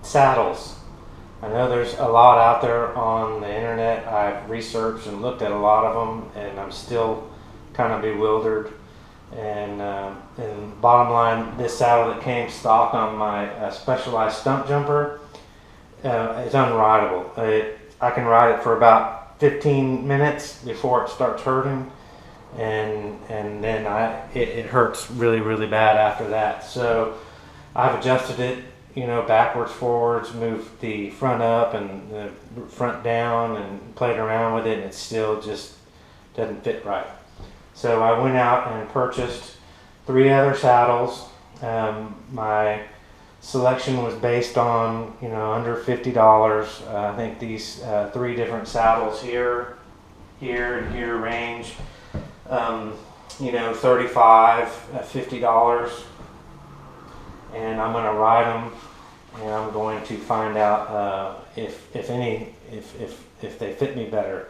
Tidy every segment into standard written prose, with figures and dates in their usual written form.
Saddles. I know there's a lot out there on the internet. I've researched and looked at a lot of them, and I'm still kind of bewildered. And bottom line, this saddle that came stock on my Specialized Stumpjumper is unrideable. I can ride it for about 15 minutes before it starts hurting, and then it hurts really bad after that. So I've adjusted it, backwards, forwards, moved the front up and the front down, and played around with it, and it still just doesn't fit right. So I went out and purchased 3 other saddles. My selection was based on under $50. I think these 3 different saddles here, and here range $35, $50, and I'm going to ride them, and I'm going to find out if they fit me better.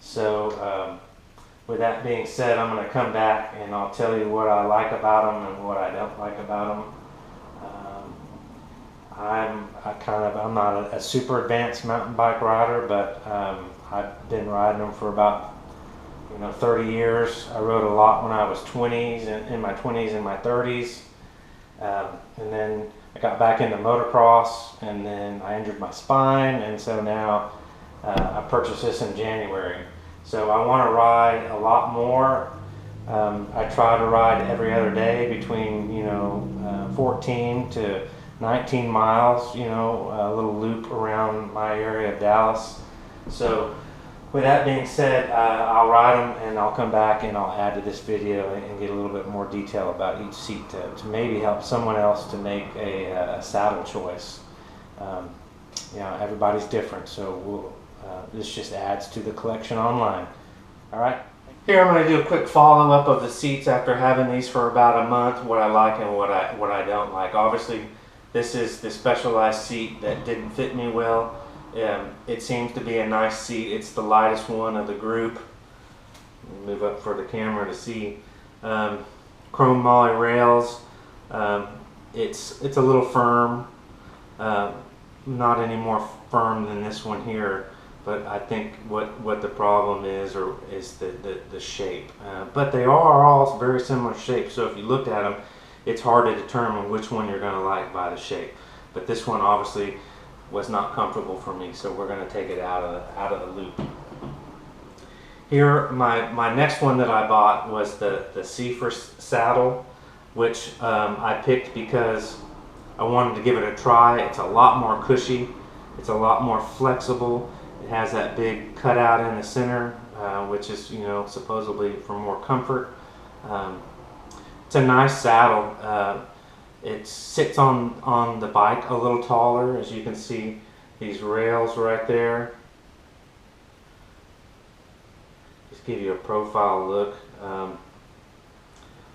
So with that being said, I'm going to come back and I'll tell you what I like about them and what I don't like about them. I'm not a super advanced mountain bike rider, but I've been riding them for about 30 years. I rode a lot when I was in my 20s and my 30s, and then I got back into motocross, and then I injured my spine, and so now I purchased this in January. So I want to ride a lot more. I try to ride every other day between 14 to 19 miles, a little loop around my area of Dallas. So with that being said, I'll ride them, and I'll come back and I'll add to this video and get a little bit more detail about each seat to maybe help someone else to make a saddle choice. Everybody's different, so this just adds to the collection online. All right. Here I'm going to do a quick follow-up of the seats after having these for about a month, what I like and what I don't like. Obviously, this is the Specialized seat that didn't fit me well. It seems to be a nice seat. It's the lightest one of the group. Move up for the camera to see. Chrome moly rails. It's a little firm. Not any more firm than this one here. But I think what the problem is the shape. But they are all very similar shapes. So if you looked at them, it's hard to determine which one you're going to like by the shape. But this one obviously was not comfortable for me, so we're going to take it out of the loop. Here, my next one that I bought was the Seaford saddle, which I picked because I wanted to give it a try. It's a lot more cushy. It's a lot more flexible. It has that big cutout in the center, which is supposedly for more comfort. It's a nice saddle. It sits on the bike a little taller, as you can see these rails right there. Just give you a profile look.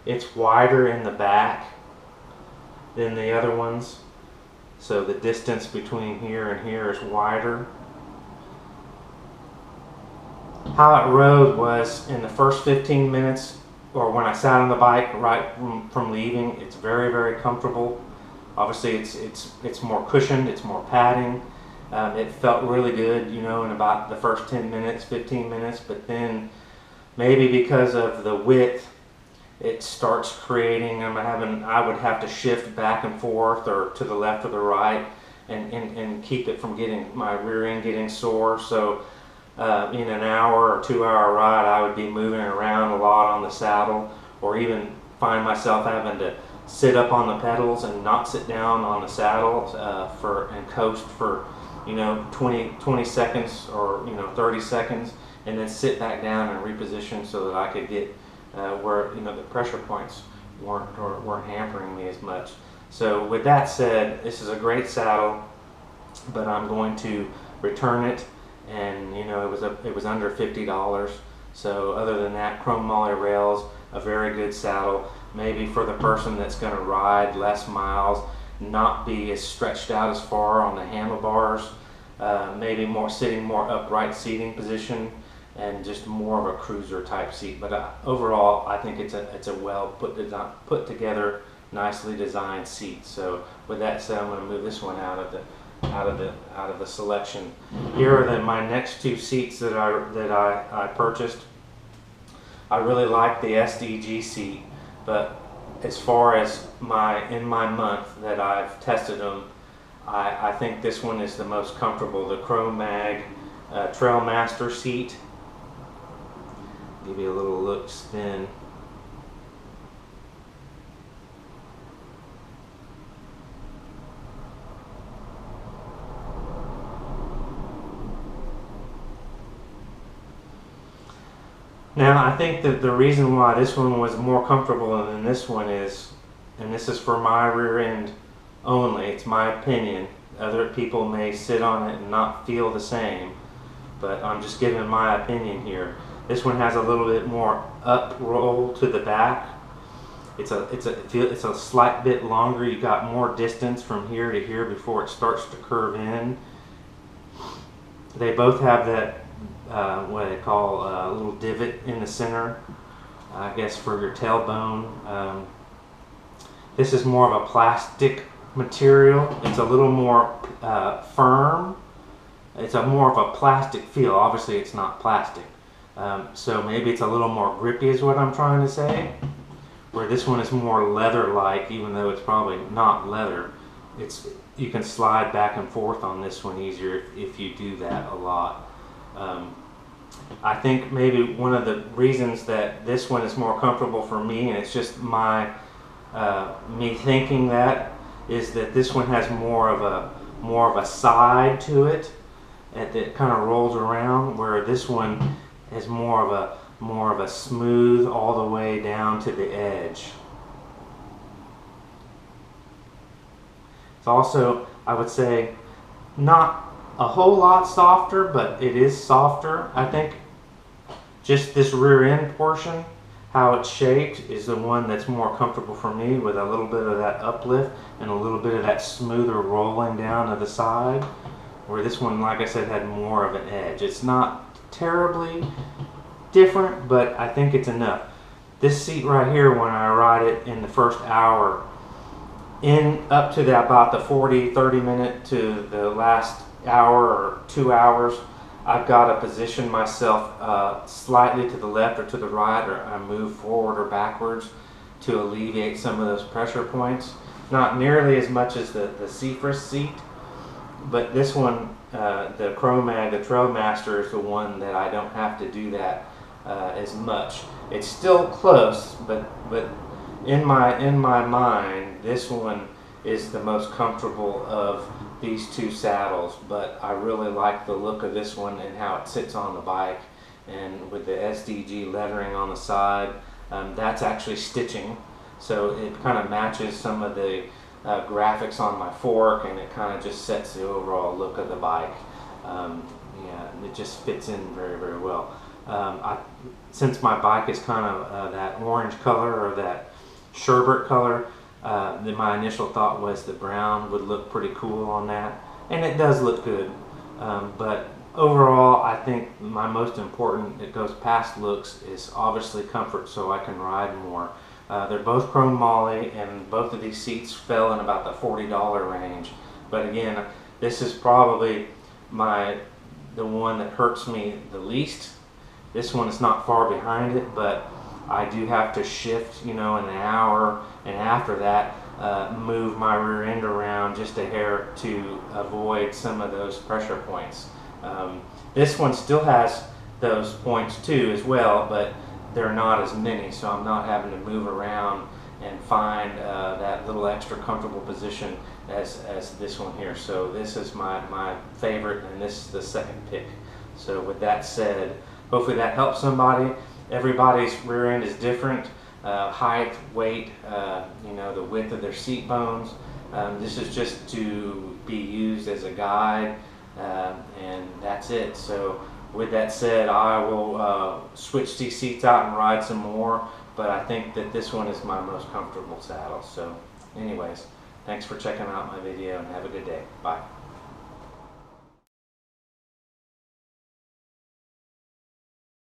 It's wider in the back than the other ones, so the distance between here and here is wider. How it rode was in the first 15 minutes, or when I sat on the bike right from leaving, it's very comfortable. Obviously it's more cushioned, it's more padding. It felt really good, in about the first 10 minutes, 15 minutes, but then maybe because of the width, it starts creating, I would have to shift back and forth or to the left or the right and keep it from getting my rear end getting sore. So in an hour or 2 hour ride, I would be moving around a lot on the saddle, or even find myself having to sit up on the pedals and not sit down on the saddle and coast for 20 seconds or 30 seconds, and then sit back down and reposition so that I could get where the pressure points weren't hampering me as much. So with that said, this is a great saddle, but I'm going to return it. And it was under $50. So other than that, chrome moly rails, a very good saddle. Maybe for the person that's going to ride less miles, not be as stretched out as far on the handlebars, maybe sitting more upright seating position, and just more of a cruiser type seat. But overall, I think it's a well put together nicely designed seat. So with that said, I'm going to move this one out of the selection. Here are my next two seats that I purchased. I really like the SDG seat, but as far as in my month that I've tested them, I think this one is the most comfortable. The Chrome Mag Trailmaster seat. Give you a little look spin. Now, I think that the reason why this one was more comfortable than this one is, and this is for my rear end only, it's my opinion. Other people may sit on it and not feel the same, but I'm just giving my opinion here. This one has a little bit more up roll to the back. It's a slight bit longer. You got more distance from here to here before it starts to curve in. They both have that what they call a little divot in the center, I guess, for your tailbone. This is more of a plastic material. It's a little more firm. It's more of a plastic feel. Obviously it's not plastic, so maybe it's a little more grippy is what I'm trying to say, where this one is more leather-like, even though it's probably not leather. You can slide back and forth on this one easier if you do that a lot. I think maybe one of the reasons that this one is more comfortable for me, and it's just me thinking that, is that this one has more of a side to it, and it kind of rolls around, where this one is more of a smooth all the way down to the edge. It's also, I would say, not a whole lot softer, but it is softer. I think just this rear end portion, how it's shaped, is the one that's more comfortable for me, with a little bit of that uplift and a little bit of that smoother rolling down to the side, where this one, like I said, had more of an edge. It's not terribly different, but I think it's enough. This seat right here, when I ride it in the first hour, up to about the 40-30 minute to the last hour or 2 hours, I've got to position myself slightly to the left or to the right, or I move forward or backwards to alleviate some of those pressure points. Not nearly as much as the Seafrist seat, but this one, the Chrome Mag, the Trailmaster, is the one that I don't have to do that as much. It's still close, but in my mind, this one is the most comfortable of these two saddles. But I really like the look of this one and how it sits on the bike, and with the SDG lettering on the side. That's actually stitching, so it kind of matches some of the graphics on my fork, and it kind of just sets the overall look of the bike. Yeah, it just fits in very, very well. Since my bike is kind of that orange color, or that sherbet color, then my initial thought was the brown would look pretty cool on that, and it does look good. But overall, I think my most important, it goes past looks, is obviously comfort, so I can ride more. They're both chrome moly, and both of these seats fell in about the $40 range. But again, this is probably the one that hurts me the least. This one is not far behind it, but I do have to shift, in an hour, and after that, move my rear end around just a hair to avoid some of those pressure points. This one still has those points too as well, but they're not as many, so I'm not having to move around and find that little extra comfortable position as this one here. So this is my favorite, and this is the second pick. So with that said, hopefully that helps somebody. Everybody's rear end is different. Height, weight, the width of their seat bones. This is just to be used as a guide, and that's it. So with that said, I will switch these seats out and ride some more, but I think that this one is my most comfortable saddle. So anyways, thanks for checking out my video, and have a good day. Bye.